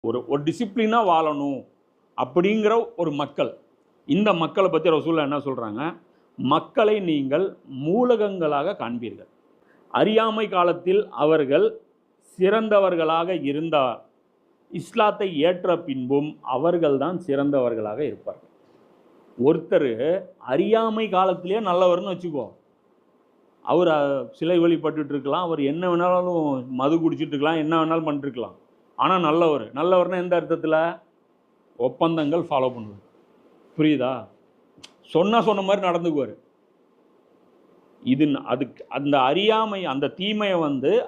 ஒரு ஒரு டிசிப்ளினாக வாழணும் அப்படிங்கிற ஒரு மக்கள். இந்த மக்களை பற்றி ரசூலுல்லாஹ் என்ன சொல்கிறாங்க? மக்களை நீங்கள் மூலகங்களாக காண்பீர்கள். அறியாமை காலத்தில் அவர்கள் சிறந்தவர்களாக இருந்தார், இஸ்லாத்தை ஏற்ற பின்பும் அவர்கள்தான் சிறந்தவர்களாக இருப்பார்கள். ஒருத்தர் அறியாமை காலத்திலேயே நல்லவர்னு வச்சுக்கோ, அவர் சிலை வழிபட்டுட்டு இருக்கலாம், அவர் என்ன வேணாலும் மது குடிச்சிட்டு இருக்கலாம், என்ன வேணாலும் பண்ணிருக்கலாம். ஆனால் நல்லவர். நல்லவர்னா எந்த அர்த்தத்தில்? ஒப்பந்தங்கள் ஃபாலோ பண்ணுவார். புரியுதா? சொன்ன மாதிரி நடந்துக்குவார். இது அதுக்கு அந்த அறியாமை, அந்த தீமையை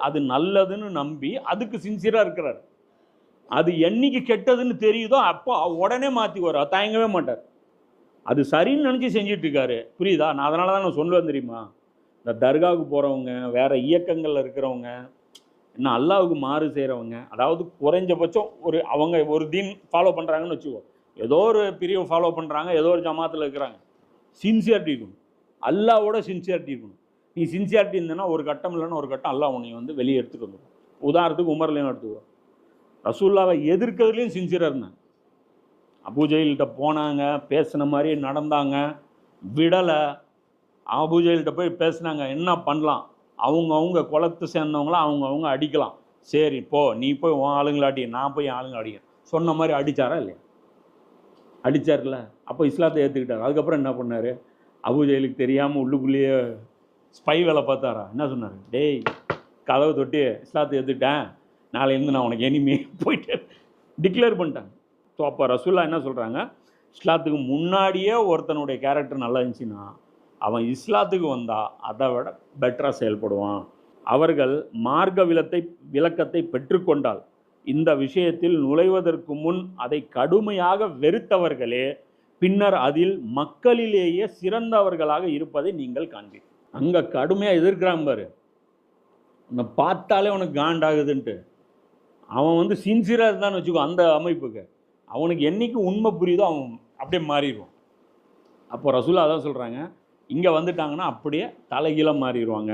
அது நல்லதுன்னு நம்பி அதுக்கு சின்சியராக இருக்கிறார். அது என்னைக்கு கெட்டதுன்னு தெரியுதோ அப்போ உடனே மாற்றிக்குவார், தயங்கவே மாட்டார். அது சரின்னு நினச்சி செஞ்சிட்டு இருக்காரு. புரியுதா? நான் அதனால தான் நான் சொல்லுவேன் தெரியுமா, இந்த தர்காவுக்கு போகிறவங்க, வேறு இயக்கங்களில் இருக்கிறவங்க, இன்னும் அல்லாவுக்கு மாறு செய்கிறவங்க, அதாவது குறைஞ்சபட்சம் அவங்க ஒரு தீன் ஃபாலோ பண்ணுறாங்கன்னு வச்சுக்கோ, ஏதோ ஒரு பிரிவை ஃபாலோ பண்ணுறாங்க, ஏதோ ஒரு ஜமாத்தில் இருக்கிறாங்க, சின்சியாரிட்டி இருக்கணும். அல்லாவோட சின்சியாரிட்டி இருக்கணும். நீ சின்சியாரிட்டி இருந்தேன்னா ஒரு கட்டம் இல்லைன்னா ஒரு கட்டம் அல்லா உன்னை வெளியே எடுத்துகிட்டு வந்துடும். உதாரணத்துக்கு உமர்லையும் எடுத்துக்குவோம். ரசூலுல்லாவை எதிர்க்கிறதுலையும் சின்சியராக இருந்தாங்க. அபூஜெயில்கிட்ட போனாங்க, பேசின மாதிரி நடந்தாங்க, விடலை. அபூஜெயில்கிட்ட போய் பேசினாங்க, என்ன பண்ணலாம், அவங்க குலத்தை சேர்ந்தவங்களாம் அவங்க அடிக்கலாம், சரி போ, நீ போய் உன் ஆளுங்களாடி, நான் போய் ஆளுங்க அடிக்கிறேன் சொன்ன மாதிரி அடித்தாரா இல்லையா? அடித்தார்ல. அப்போ இஸ்லாத்தை ஏற்றுக்கிட்டார். அதுக்கப்புறம் என்ன பண்ணார்? அபூஜெயிலுக்கு தெரியாமல் உள்ளுக்குள்ளேயே ஸ்பை வேலை பார்த்தாரா? என்ன சொன்னார்? டேய், கதவை தொட்டி இஸ்லாத்தை ஏற்றுக்கிட்டேன், நாளையிலேருந்து நான் உனக்கு எனிமே போயிட்டு டிக்ளேர் பண்ணிட்டாங்க. ஸோ அப்போ ரசூலுல்லாஹ் என்ன சொல்கிறாங்க? இஸ்லாத்துக்கு முன்னாடியே ஒருத்தனுடைய கேரக்டர் நல்லா இருந்துச்சுன்னா அவன் இஸ்லாத்துக்கு வந்தால் அதை விட பெட்டராக செயல்படுவான். அவர்கள் மார்க்க விளக்கத்தை பெற்றுக்கொண்டால் இந்த விஷயத்தில் நுழைவதற்கு முன் அதை கடுமையாக வெறுத்தவர்களே பின்னர் அதில் மக்களிலேயே சிறந்தவர்களாக இருப்பதை நீங்கள் காண்பீர்கள். அங்கே கடுமையாக எதிர்க்கிறான் பாரு, உன்னை பார்த்தாலே உனக்கு காண்டாகுதுன்ட்டு. அவன் சின்சியராக இருந்தான்னு வச்சுக்கோ, அந்த அமைப்புக்கு அவனுக்கு என்றைக்கு உண்மை புரியுதோ அவன் அப்படியே மாறிடுவான். அப்போ ரசூலுல்லாஹ் அதான் சொல்கிறாங்க, இங்கே வந்துட்டாங்கன்னா அப்படியே தலைகீழ மாறிடுவாங்க.